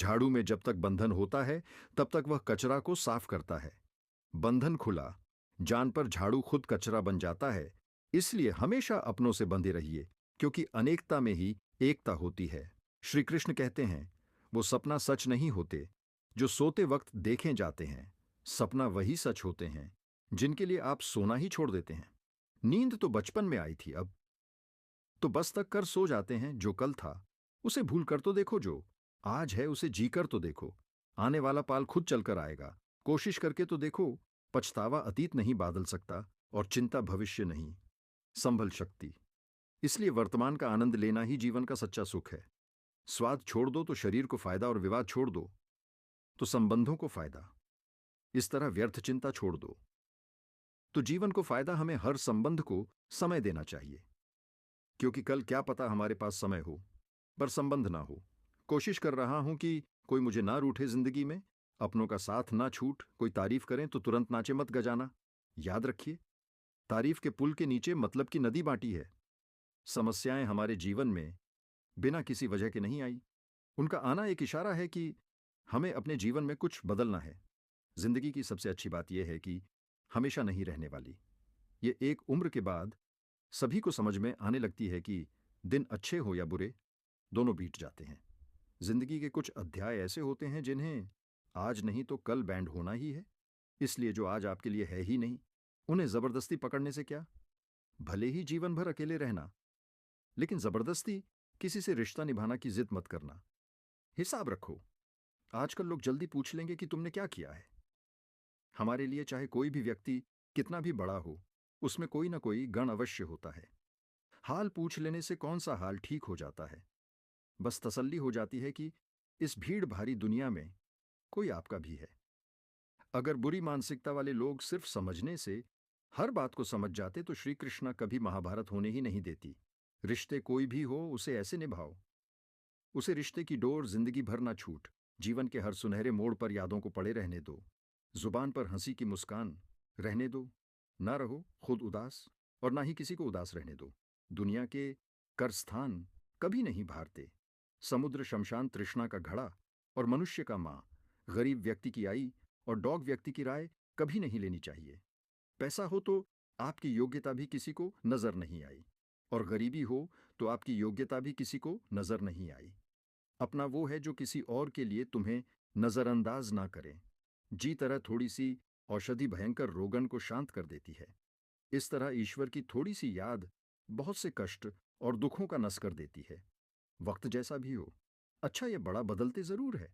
झाड़ू में जब तक बंधन होता है तब तक वह कचरा को साफ करता है। बंधन खुला, जान पर झाड़ू खुद कचरा बन जाता है। इसलिए हमेशा अपनों से बंधे रहिए, क्योंकि अनेकता में ही एकता होती है। श्री कृष्ण कहते हैं, वो सपना सच नहीं होते जो सोते वक्त देखे जाते हैं। सपना वही सच होते हैं जिनके लिए आप सोना ही छोड़ देते हैं। नींद तो बचपन में आई थी, अब तो बस तक कर सो जाते हैं। जो कल था उसे भूल कर तो देखो, जो आज है उसे जी कर तो देखो। आने वाला पाल खुद चलकर आएगा, कोशिश करके तो देखो। पछतावा अतीत नहीं बादल सकता और चिंता भविष्य नहीं संभल सकती। इसलिए वर्तमान का आनंद लेना ही जीवन का सच्चा सुख है। स्वाद छोड़ दो तो शरीर को फायदा, और विवाद छोड़ दो तो संबंधों को फायदा। इस तरह व्यर्थ चिंता छोड़ दो तो जीवन को फायदा। हमें हर संबंध को समय देना चाहिए, क्योंकि कल क्या पता हमारे पास समय हो पर संबंध ना हो। कोशिश कर रहा हूं कि कोई मुझे ना रूठे जिंदगी में, अपनों का साथ ना छूट। कोई तारीफ करें तो तुरंत नाचे मत गजाना। याद रखिए, तारीफ के पुल के नीचे मतलब की नदी बांटी है। समस्याएं हमारे जीवन में बिना किसी वजह के नहीं आई। उनका आना एक इशारा है कि हमें अपने जीवन में कुछ बदलना है। जिंदगी की सबसे अच्छी बात यह है कि हमेशा नहीं रहने वाली। ये एक उम्र के बाद सभी को समझ में आने लगती है कि दिन अच्छे हो या बुरे, दोनों बीत जाते हैं। जिंदगी के कुछ अध्याय ऐसे होते हैं जिन्हें आज नहीं तो कल बैंड होना ही है। इसलिए जो आज आपके लिए है ही नहीं, उन्हें जबरदस्ती पकड़ने से क्या। भले ही जीवन भर अकेले रहना, लेकिन जबरदस्ती किसी से रिश्ता निभाना की जिद मत करना। हिसाब रखो। आजकल लोग जल्दी पूछ लेंगे कि तुमने क्या किया है। हमारे लिए चाहे कोई भी व्यक्ति कितना भी बड़ा हो, उसमें कोई ना कोई गण अवश्य होता है। हाल पूछ लेने से कौन सा हाल ठीक हो जाता है। बस तसल्ली हो जाती है कि इस भीड़ भारी दुनिया में कोई आपका भी है। अगर बुरी मानसिकता वाले लोग सिर्फ समझने से हर बात को समझ जाते तो श्री कृष्णा कभी महाभारत होने ही नहीं देती। रिश्ते कोई भी हो, उसे ऐसे निभाओ, उसे रिश्ते की डोर जिंदगी भर ना छूट। जीवन के हर सुनहरे मोड़ पर यादों को पड़े रहने दो। जुबान पर हंसी की मुस्कान रहने दो। ना रहो खुद उदास, और ना ही किसी को उदास रहने दो। दुनिया के कर स्थान कभी नहीं भारते। समुद्र शमशान तृष्णा का घड़ा, और मनुष्य का मां गरीब व्यक्ति की आई, और डॉग व्यक्ति की राय कभी नहीं लेनी चाहिए। पैसा हो तो आपकी योग्यता भी किसी को नजर नहीं आई, और गरीबी हो तो आपकी योग्यता भी किसी को नजर नहीं आई। अपना वो है जो किसी और के लिए तुम्हें नजरअंदाज ना करे। जी तरह थोड़ी सी औषधि भयंकर रोगन को शांत कर देती है। इस तरह ईश्वर की थोड़ी सी याद बहुत से कष्ट और दुखों का नस कर देती है। वक्त जैसा भी हो, अच्छा ये बड़ा बदलते जरूर है।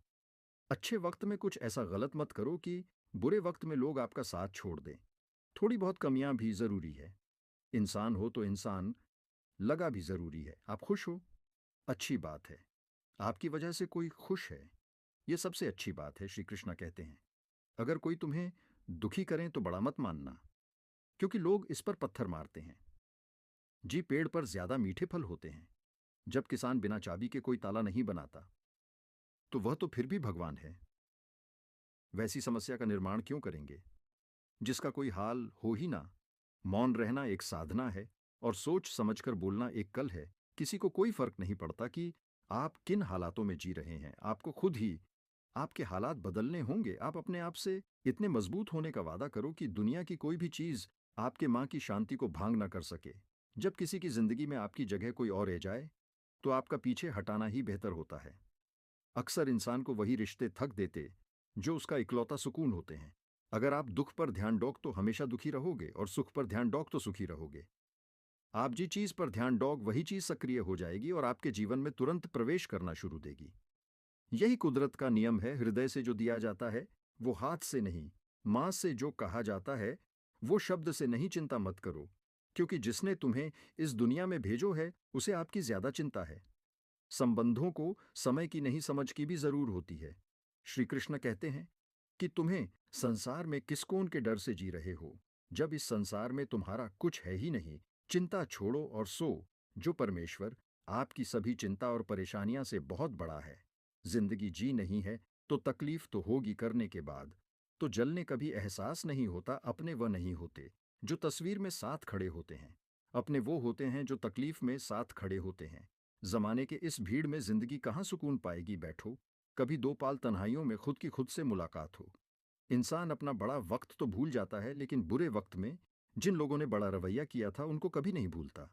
अच्छे वक्त में कुछ ऐसा गलत मत करो कि बुरे वक्त में लोग आपका साथ छोड़ दें। थोड़ी बहुत कमियां भी जरूरी है। इंसान हो तो इंसान लगा भी जरूरी है। आप खुश हो, अच्छी बात है। आपकी वजह से कोई खुश है, यह सबसे अच्छी बात है। श्री कृष्णा कहते हैं, अगर कोई तुम्हें दुखी करें तो बड़ा मत मानना, क्योंकि लोग इस पर पत्थर मारते हैं। जी, पेड़ पर ज्यादा मीठे फल होते हैं। जब किसान बिना चाबी के कोई ताला नहीं बनाता, तो वह तो फिर भी भगवान है। वैसी समस्या का निर्माण क्यों करेंगे जिसका कोई हाल हो ही ना। मौन रहना एक साधना है, और सोच समझकर बोलना एक कल है। किसी को कोई फर्क नहीं पड़ता कि आप किन हालातों में जी रहे हैं। आपको खुद ही आपके हालात बदलने होंगे। आप अपने आप से इतने मजबूत होने का वादा करो कि दुनिया की कोई भी चीज आपके मां की शांति को भांग ना कर सके। जब किसी की जिंदगी में आपकी जगह कोई और रह जाए, तो आपका पीछे हटाना ही बेहतर होता है। अक्सर इंसान को वही रिश्ते थक देते जो उसका इकलौता सुकून होते हैं। अगर आप दुख पर ध्यान दोगे तो हमेशा दुखी रहोगे, और सुख पर ध्यान दोगे तो सुखी रहोगे। आप जिस चीज पर ध्यान दोगे वही चीज सक्रिय हो जाएगी और आपके जीवन में तुरंत प्रवेश करना शुरू देगी। यही कुदरत का नियम है। हृदय से जो दिया जाता है वो हाथ से नहीं, मां से जो कहा जाता है वो शब्द से नहीं। चिंता मत करो, क्योंकि जिसने तुम्हें इस दुनिया में भेजो है उसे आपकी ज्यादा चिंता है। संबंधों को समय की नहीं समझ की भी जरूर होती है। श्री कृष्ण कहते हैं कि तुम्हें संसार में किस कौन के डर से जी रहे हो, जब इस संसार में तुम्हारा कुछ है ही नहीं। चिंता छोड़ो और सो, जो परमेश्वर आपकी सभी चिंता और परेशानियां से बहुत बड़ा है। जिंदगी जी नहीं है तो तकलीफ तो होगी करने के बाद। तो जलने कभी एहसास नहीं होता। अपने वह नहीं होते जो तस्वीर में साथ खड़े होते हैं, अपने वो होते हैं जो तकलीफ में साथ खड़े होते हैं। जमाने के इस भीड़ में जिंदगी कहाँ सुकून पाएगी। बैठो, कभी दो पाल तन्हाइयों में खुद की खुद से मुलाकात हो। इंसान अपना बड़ा वक्त तो भूल जाता है, लेकिन बुरे वक्त में जिन लोगों ने बड़ा रवैया किया था उनको कभी नहीं भूलता।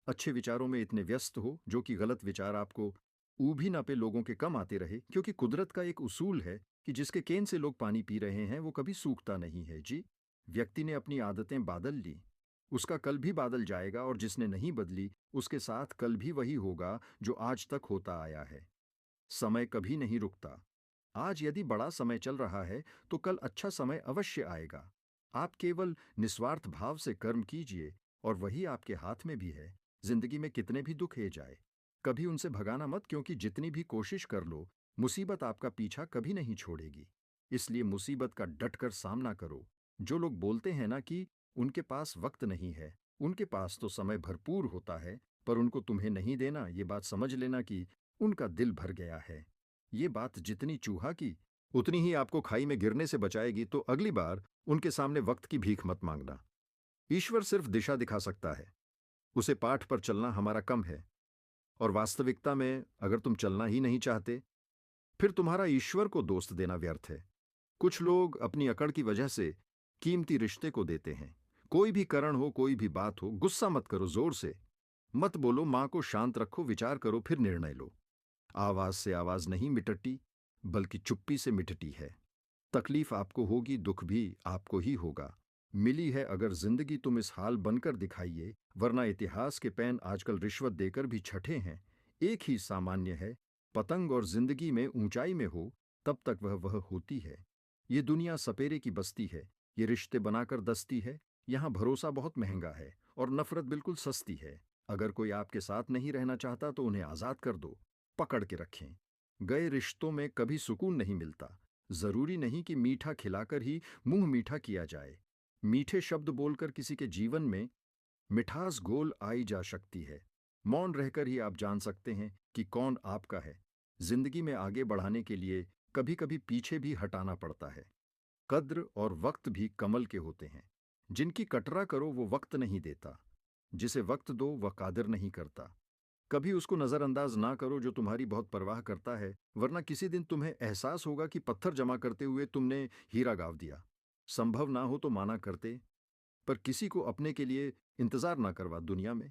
अच्छे विचारों में इतने व्यस्त हो जो कि गलत विचार आपको ऊभी ना पे लोगों के कम आते रहे, क्योंकि कुदरत का एक उसूल है कि जिसके केन से लोग पानी पी रहे हैं वो कभी सूखता नहीं है जी। व्यक्ति ने अपनी आदतें बादल ली, उसका कल भी बादल जाएगा, और जिसने नहीं बदली उसके साथ कल भी वही होगा जो आज तक होता आया है। समय कभी नहीं रुकता। आज यदि बड़ा समय चल रहा है तो कल अच्छा समय अवश्य आएगा। आप केवल निस्वार्थ भाव से कर्म कीजिए, और वही आपके हाथ में भी है। जिंदगी में कितने भी दुख हे जाए, कभी उनसे भगाना मत, क्योंकि जितनी भी कोशिश कर लो मुसीबत आपका पीछा कभी नहीं छोड़ेगी। इसलिए मुसीबत का डटकर सामना करो। जो लोग बोलते हैं ना कि उनके पास वक्त नहीं है, उनके पास तो समय भरपूर होता है, पर उनको तुम्हें नहीं देना, ये बात समझ लेना कि उनका दिल भर गया है। ये बात जितनी चूहा की उतनी ही आपको खाई में गिरने से बचाएगी, तो अगली बार उनके सामने वक्त की भीख मत मांगना। ईश्वर सिर्फ दिशा दिखा सकता है, उसे पाठ पर चलना हमारा कम है। और वास्तविकता में अगर तुम चलना ही नहीं चाहते, फिर तुम्हारा ईश्वर को दोस्त देना व्यर्थ है। कुछ लोग अपनी अकड़ की वजह से कीमती रिश्ते को देते हैं। कोई भी कारण हो, कोई भी बात हो, गुस्सा मत करो, जोर से मत बोलो, मां को शांत रखो, विचार करो, फिर निर्णय लो। आवाज से आवाज नहीं मिटती, बल्कि चुप्पी से मिटती है। तकलीफ आपको होगी, दुख भी आपको ही होगा। मिली है अगर जिंदगी, तुम इस हाल बनकर दिखाइए, वरना इतिहास के पेन आजकल रिश्वत देकर भी छठे हैं। एक ही सामान्य है, पतंग और जिंदगी में ऊंचाई में हो तब तक वह होती है। ये दुनिया सपेरे की बस्ती है, ये रिश्ते बनाकर दस्ती है। यहाँ भरोसा बहुत महंगा है और नफरत बिल्कुल सस्ती है। अगर कोई आपके साथ नहीं रहना चाहता तो उन्हें आजाद कर दो, पकड़ के रखें। गए रिश्तों में कभी सुकून नहीं मिलता। जरूरी नहीं कि मीठा खिलाकर ही मुंह मीठा किया जाए। मीठे शब्द बोलकर किसी के जीवन में मिठास घोल आई जा सकती है। मौन रहकर ही आप जान सकते हैं कि कौन आपका है। जिंदगी में आगे बढ़ाने के लिए कभी कभी पीछे भी हटाना पड़ता है। कद्र और वक्त भी कमल के होते हैं। जिनकी कटरा करो वो वक्त नहीं देता, जिसे वक्त दो वह कादर नहीं करता। कभी उसको नजरअंदाज ना करो जो तुम्हारी बहुत परवाह करता है, वरना किसी दिन तुम्हें एहसास होगा कि पत्थर जमा करते हुए तुमने हीरा गाव दिया। संभव ना हो तो माना करते, पर किसी को अपने के लिए इंतजार ना करवा दुनिया में।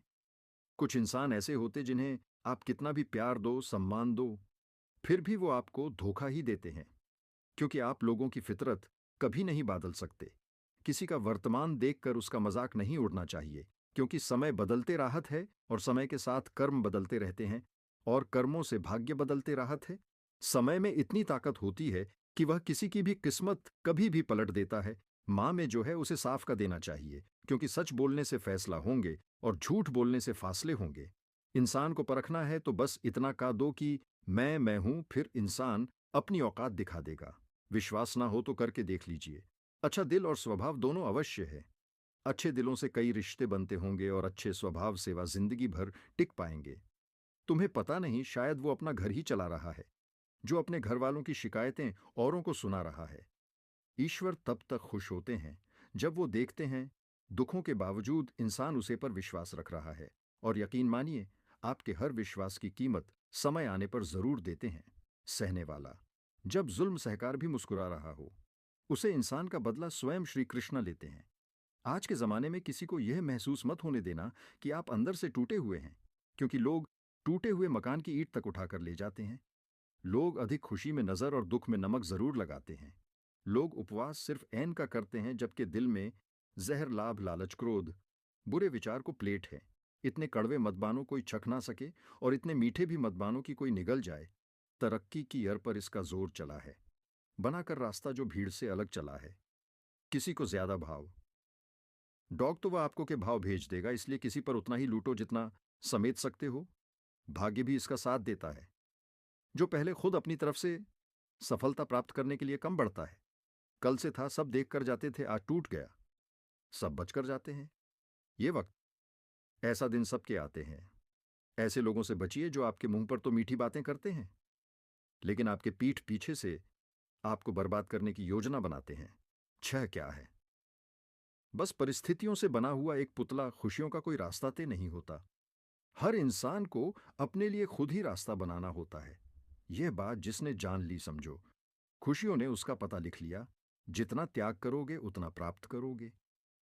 कुछ इंसान ऐसे होते जिन्हें आप कितना भी प्यार दो, सम्मान दो, फिर भी वो आपको धोखा ही देते हैं, क्योंकि आप लोगों की फितरत कभी नहीं बादल सकते। किसी का वर्तमान देखकर उसका मजाक नहीं उड़ना चाहिए, क्योंकि समय बदलते राहत है और समय के साथ कर्म बदलते रहते हैं, और कर्मों से भाग्य बदलते राहत है। समय में इतनी ताकत होती है कि वह किसी की भी किस्मत कभी भी पलट देता है। माँ में जो है उसे साफ का देना चाहिए, क्योंकि सच बोलने से फैसला होंगे और झूठ बोलने से फासले होंगे। इंसान को परखना है तो बस इतना कह दो कि मैं हूं, फिर इंसान अपनी औकात दिखा देगा। विश्वास ना हो तो करके देख लीजिए। अच्छा दिल और स्वभाव दोनों अवश्य है। अच्छे दिलों से कई रिश्ते बनते होंगे और अच्छे स्वभाव से वह जिंदगी भर टिक पाएंगे। तुम्हें पता नहीं, शायद वो अपना घर ही चला रहा है, जो अपने घर वालों की शिकायतें औरों को सुना रहा है। ईश्वर तब तक खुश होते हैं जब वो देखते हैं दुखों के बावजूद इंसान उसे पर विश्वास रख रहा है। और यकीन मानिए, आपके हर विश्वास की कीमत समय आने पर जरूर देते हैं। सहने वाला जब जुल्म सहकार भी मुस्कुरा रहा हो, उसे इंसान का बदला स्वयं श्री कृष्ण लेते हैं। आज के जमाने में किसी को यह महसूस मत होने देना कि आप अंदर से टूटे हुए हैं, क्योंकि लोग टूटे हुए मकान की ईंट तक उठाकर ले जाते हैं। लोग अधिक खुशी में नजर और दुख में नमक जरूर लगाते हैं। लोग उपवास सिर्फ ऐन का करते हैं, जबकि दिल में जहर, लाभ, लालच, क्रोध, बुरे विचार को प्लेट है। इतने कड़वे मदबानों कोई चख ना सके, और इतने मीठे भी मदबानों की कोई निगल जाए। तरक्की की यर पर इसका जोर चला है, बनाकर रास्ता जो भीड़ से अलग चला है। किसी को ज्यादा भाव, डॉग तो वह आपको के भाव भेज देगा, इसलिए किसी पर उतना ही लूटो जितना समेट सकते हो। भाग्य भी इसका साथ देता है। जो पहले खुद अपनी तरफ से सफलता प्राप्त करने के लिए कम बढ़ता है। कल से था, सब देख कर जाते थे, आज टूट गया, सब बचकर जाते हैं। ये वक्त, ऐसा दिन सबके आते हैं। ऐसे लोगों से बचिए जो आपके मुंह पर तो मीठी बातें करते हैं, लेकिन आपके पीठ पीछे से आपको बर्बाद करने की योजना बनाते हैं। छह क्या है, बस परिस्थितियों से बना हुआ एक पुतला। खुशियों का कोई रास्ता तय नहीं होता। हर इंसान को अपने लिए खुद ही रास्ता बनाना होता है। यह बात जिसने जान ली समझो, खुशियों ने उसका पता लिख लिया। जितना त्याग करोगे उतना प्राप्त करोगे।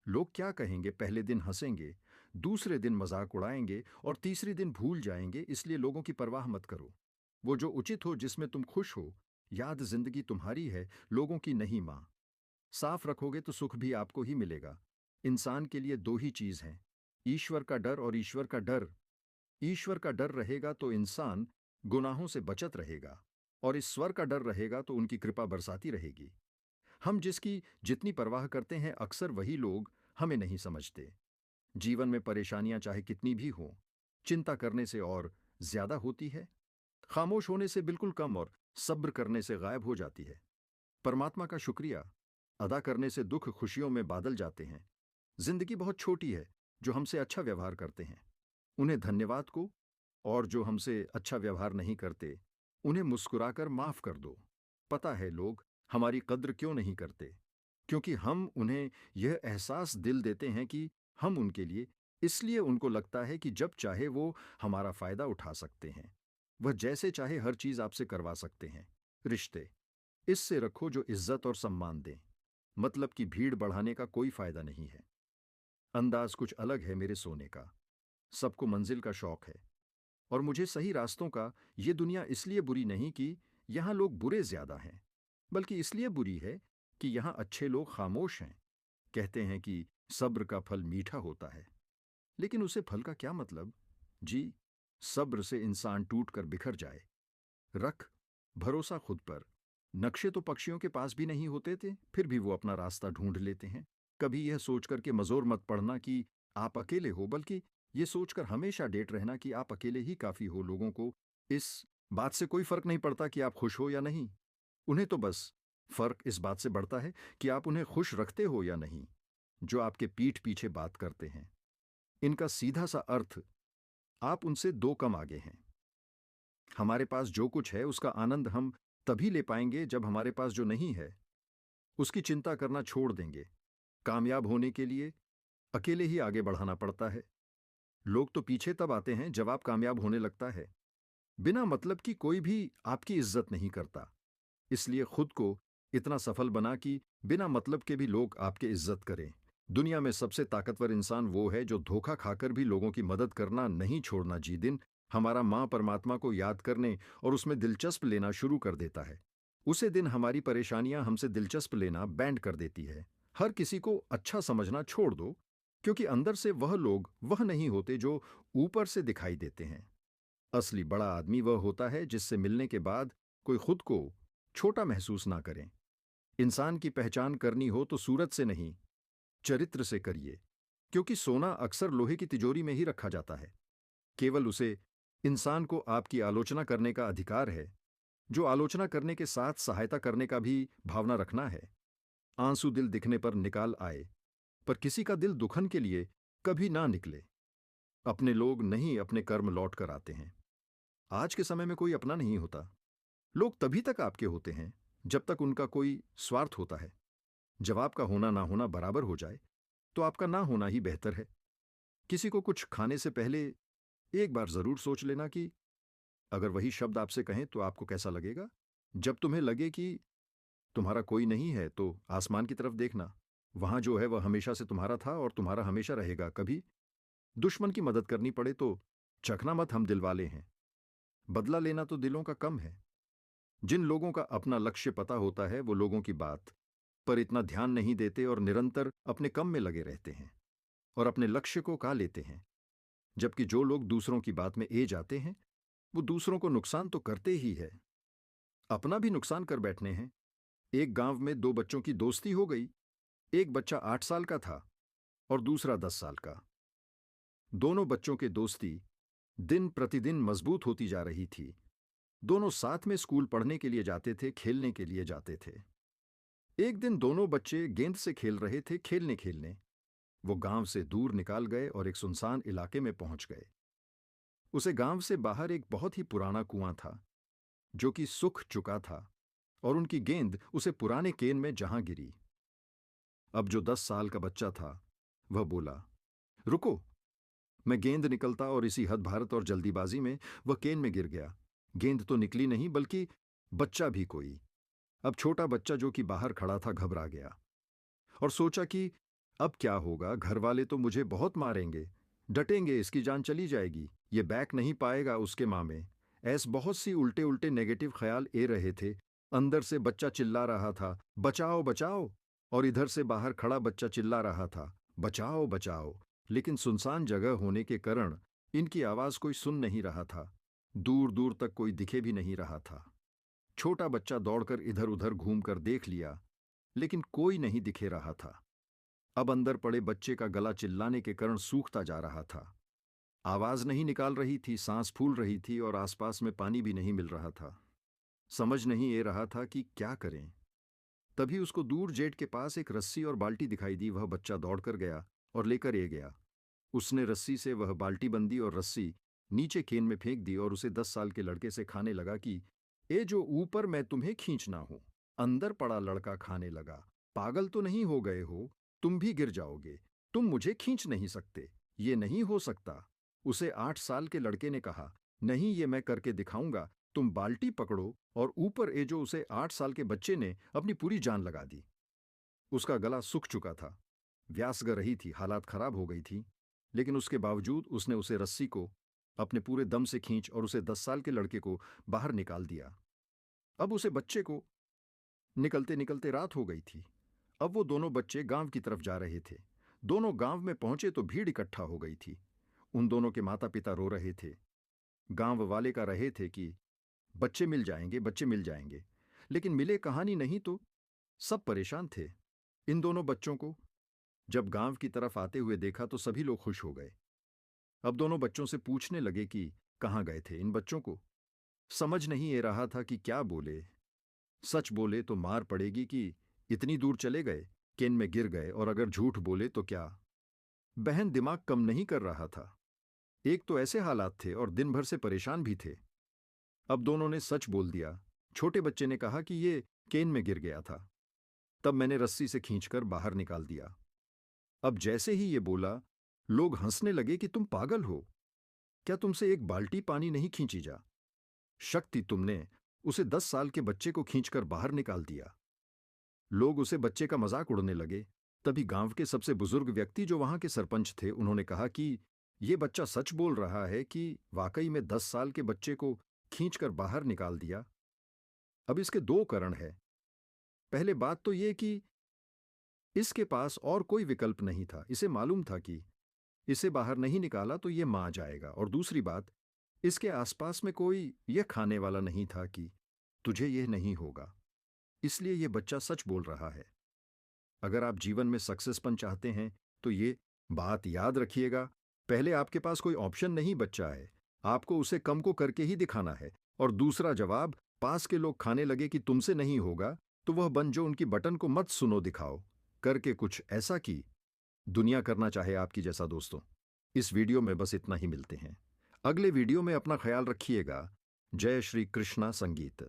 लोग क्या कहेंगे, पहले दिन हंसेंगे, दूसरे दिन मजाक उड़ाएंगे और तीसरे दिन भूल जाएंगे, इसलिए लोगों की परवाह मत करो। वो जो उचित हो, जिसमें तुम खुश हो। याद जिंदगी तुम्हारी है, लोगों की नहीं मां। साफ रखोगे तो सुख भी आपको ही मिलेगा। इंसान के लिए दो ही चीज हैं, ईश्वर का डर और ईश्वर का डर। ईश्वर का डर रहेगा तो इंसान गुनाहों से बचत रहेगा, और ईश्वर का डर रहेगा तो उनकी कृपा बरसाती रहेगी। हम जिसकी जितनी परवाह करते हैं, अक्सर वही लोग हमें नहीं समझते। जीवन में परेशानियां चाहे कितनी भी हों, चिंता करने से और ज्यादा होती है, खामोश होने से बिल्कुल कम, और सब्र करने से गायब हो जाती है। परमात्मा का शुक्रिया अदा करने से दुख खुशियों में बादल जाते हैं। जिंदगी बहुत छोटी है, जो हमसे अच्छा व्यवहार करते हैं उन्हें धन्यवाद को, और जो हमसे अच्छा व्यवहार नहीं करते उन्हें मुस्कुराकर माफ कर दो। पता है लोग हमारी कद्र क्यों नहीं करते, क्योंकि हम उन्हें यह एहसास दिल देते हैं कि हम उनके लिए, इसलिए उनको लगता है कि जब चाहे वो हमारा फायदा उठा सकते हैं। वह जैसे चाहे हर चीज आपसे करवा सकते हैं। रिश्ते इससे रखो जो इज्जत और सम्मान दें। मतलब की भीड़ बढ़ाने का कोई फायदा नहीं है। अंदाज कुछ अलग है मेरे सोने का। सबको मंजिल का शौक है, और मुझे सही रास्तों का। ये दुनिया इसलिए बुरी नहीं कि यहां लोग बुरे ज्यादा हैं, बल्कि इसलिए बुरी है कि यहां अच्छे लोग खामोश हैं। कहते हैं कि सब्र का फल मीठा होता है, लेकिन उसे फल का क्या मतलब। जी, सब्र से इंसान टूट कर बिखर जाए। रख भरोसा खुद पर। नक्शे तो पक्षियों के पास भी नहीं होते थे, फिर भी वो अपना रास्ता ढूंढ लेते हैं। कभी यह सोचकर के मजोर मत पड़ना कि आप अकेले हो, बल्कि ये सोचकर हमेशा डेट रहना कि आप अकेले ही काफी हो। लोगों को इस बात से कोई फर्क नहीं पड़ता कि आप खुश हो या नहीं। उन्हें तो बस फर्क इस बात से पड़ता है कि आप उन्हें खुश रखते हो या नहीं। जो आपके पीठ पीछे बात करते हैं, इनका सीधा सा अर्थ, आप उनसे दो कम आगे हैं। हमारे पास जो कुछ है उसका आनंद हम तभी ले पाएंगे जब हमारे पास जो नहीं है उसकी चिंता करना छोड़ देंगे। कामयाब होने के लिए अकेले ही आगे बढ़ाना पड़ता है। लोग तो पीछे तब आते हैं जब आप कामयाब होने लगता है। बिना मतलब की कोई भी आपकी इज्जत नहीं करता। इसलिए खुद को इतना सफल बना कि बिना मतलब के भी लोग आपकी इज्जत करें। दुनिया में सबसे ताकतवर इंसान वो है जो धोखा खाकर भी लोगों की मदद करना नहीं छोड़ना। जी दिन हमारा मां परमात्मा को याद करने और उसमें दिलचस्प लेना शुरू कर देता है, उसे दिन हमारी परेशानियां हमसे दिलचस्प लेना बैंड कर देती है। हर किसी को अच्छा समझना छोड़ दो, क्योंकि अंदर से वह लोग वह नहीं होते जो ऊपर से दिखाई देते हैं। असली बड़ा आदमी वह होता है जिससे मिलने के बाद कोई खुद को छोटा महसूस ना करे। इंसान की पहचान करनी हो तो सूरत से नहीं, चरित्र से करिए, क्योंकि सोना अक्सर लोहे की तिजोरी में ही रखा जाता है। केवल उसे इंसान को आपकी आलोचना करने का अधिकार है, जो आलोचना करने के साथ सहायता करने का भी भावना रखना है। आंसू दिल दिखने पर निकाल आए, पर किसी का दिल दुखन के लिए कभी ना निकले। अपने लोग नहीं, अपने कर्म लौट कर आते हैं। आज के समय में कोई अपना नहीं होता। लोग तभी तक आपके होते हैं जब तक उनका कोई स्वार्थ होता है। जब आपका होना ना होना बराबर हो जाए तो आपका ना होना ही बेहतर है। किसी को कुछ खाने से पहले एक बार जरूर सोच लेना कि अगर वही शब्द आपसे कहें तो आपको कैसा लगेगा। जब तुम्हें लगे कि तुम्हारा कोई नहीं है तो आसमान की तरफ देखना। वहां जो है वह हमेशा से तुम्हारा था और तुम्हारा हमेशा रहेगा। कभी दुश्मन की मदद करनी पड़े तो चखना मत, हम दिलवाले हैं। बदला लेना तो दिलों का कम है। जिन लोगों का अपना लक्ष्य पता होता है वो लोगों की बात पर इतना ध्यान नहीं देते और निरंतर अपने कम में लगे रहते हैं और अपने लक्ष्य को का लेते हैं। जबकि जो लोग दूसरों की बात में ए जाते हैं वो दूसरों को नुकसान तो करते ही है, अपना भी नुकसान कर बैठने हैं। एक गांव में दो बच्चों की दोस्ती हो गई। एक बच्चा 8 साल का था और दूसरा 10 साल का। दोनों बच्चों की दोस्ती दिन प्रतिदिन मजबूत होती जा रही थी। दोनों साथ में स्कूल पढ़ने के लिए जाते थे, खेलने के लिए जाते थे। एक दिन दोनों बच्चे गेंद से खेल रहे थे। खेलने खेलने वो गांव से दूर निकाल गए और एक सुनसान इलाके में पहुंच गए। उसे गांव से बाहर एक बहुत ही पुराना कुआं था जो कि सूख चुका था, और उनकी गेंद उसे पुराने केन में जहां गिरी। अब जो 10 साल का बच्चा था वह बोला, रुको। मैं गेंद निकलता और इसी हद भारत और जल्दीबाजी में वह केन में गिर गया। गेंद तो निकली नहीं, बल्कि बच्चा भी कोई। अब छोटा बच्चा जो कि बाहर खड़ा था घबरा गया और सोचा कि अब क्या होगा, घर वाले तो मुझे बहुत मारेंगे, डटेंगे, इसकी जान चली जाएगी, ये बैक नहीं पाएगा उसके माँ में। ऐसे बहुत सी उल्टे उल्टे नेगेटिव ख्याल ए रहे थे। अंदर से बच्चा चिल्ला रहा था, बचाओ बचाओ। और इधर से बाहर खड़ा बच्चा चिल्ला रहा था, बचाओ बचाओ। लेकिन सुनसान जगह होने के कारण इनकी आवाज कोई सुन नहीं रहा था। दूर दूर तक कोई दिखे भी नहीं रहा था। छोटा बच्चा दौड़कर इधर उधर घूमकर देख लिया, लेकिन कोई नहीं दिखे रहा था। अब अंदर पड़े बच्चे का गला चिल्लाने के कारण सूखता जा रहा था। आवाज नहीं निकाल रही थी, सांस फूल रही थी और आसपास में पानी भी नहीं मिल रहा था। समझ नहीं ए रहा था कि क्या करें। तभी उसको दूर जेट के पास एक रस्सी और बाल्टी दिखाई दी। वह बच्चा दौड़कर गया और लेकर ए गया। उसने रस्सी से वह बाल्टी बंदी और रस्सी नीचे केन में फेंक दी और उसे 10 साल के लड़के से खाने लगा कि ए जो ऊपर मैं तुम्हें खींचना हूं। अंदर पड़ा लड़का खाने लगा, पागल तो नहीं हो गए हो, तुम भी गिर जाओगे, तुम मुझे खींच नहीं सकते, ये नहीं हो सकता। उसे 8 साल के लड़के ने कहा, नहीं, ये मैं करके दिखाऊंगा, तुम बाल्टी पकड़ो। और ऊपर ए जो उसे 8 साल के बच्चे ने अपनी पूरी जान लगा दी। उसका गला सूख चुका था, व्यास गर रही थी, हालात खराब हो गई थी। लेकिन उसके बावजूद उसने उसे रस्सी को अपने पूरे दम से खींच और उसे 10 साल के लड़के को बाहर निकाल दिया। अब उसे बच्चे को निकलते निकलते रात हो गई थी। अब वो दोनों बच्चे गांव की तरफ जा रहे थे। दोनों गांव में पहुंचे तो भीड़ इकट्ठा हो गई थी। उन दोनों के माता पिता रो रहे थे। गांव वाले का रहे थे कि बच्चे मिल जाएंगे, बच्चे मिल जाएंगे। लेकिन मिले कहानी नहीं तो सब परेशान थे। इन दोनों बच्चों को जब गांव की तरफ आते हुए देखा तो सभी लोग खुश हो गए। अब दोनों बच्चों से पूछने लगे कि कहाँ गए थे। इन बच्चों को समझ नहीं आ रहा था कि क्या बोले। सच बोले तो मार पड़ेगी कि इतनी दूर चले गए, केन में गिर गए, और अगर झूठ बोले तो क्या। बहन दिमाग कम नहीं कर रहा था। एक तो ऐसे हालात थे और दिन भर से परेशान भी थे। अब दोनों ने सच बोल दिया। छोटे बच्चे ने कहा कि ये केन में गिर गया था, तब मैंने रस्सी से खींचकर बाहर निकाल दिया। अब जैसे ही ये बोला, लोग हंसने लगे कि तुम पागल हो, क्या तुमसे एक बाल्टी पानी नहीं खींची जा। शक्ति तुमने उसे 10 साल के बच्चे को खींचकर बाहर निकाल दिया। लोग उसे बच्चे का मजाक उड़ने लगे। तभी गांव के सबसे बुजुर्ग व्यक्ति जो वहां के सरपंच थे, उन्होंने कहा कि ये बच्चा सच बोल रहा है कि वाकई में 10 साल के बच्चे को खींचकर बाहर निकाल दिया। अब इसके दो कारण है। पहले बात तो ये कि इसके पास और कोई विकल्प नहीं था। इसे मालूम था कि इसे बाहर नहीं निकाला तो ये मां जाएगा। और दूसरी बात, इसके आसपास में कोई यह खाने वाला नहीं था कि तुझे यह नहीं होगा। इसलिए यह बच्चा सच बोल रहा है। अगर आप जीवन में सक्सेसपन चाहते हैं तो ये बात याद रखिएगा। पहले आपके पास कोई ऑप्शन नहीं बच्चा है, आपको उसे कम को करके ही दिखाना है। और दूसरा जवाब, पास के लोग खाने लगे कि तुमसे नहीं होगा, तो वह बन जो उनकी बटन को मत सुनो, दिखाओ करके कुछ ऐसा कि दुनिया करना चाहे आपकी जैसा। दोस्तों, इस वीडियो में बस इतना ही। मिलते हैं अगले वीडियो में। अपना ख्याल रखिएगा। जय श्री कृष्णा संगीत।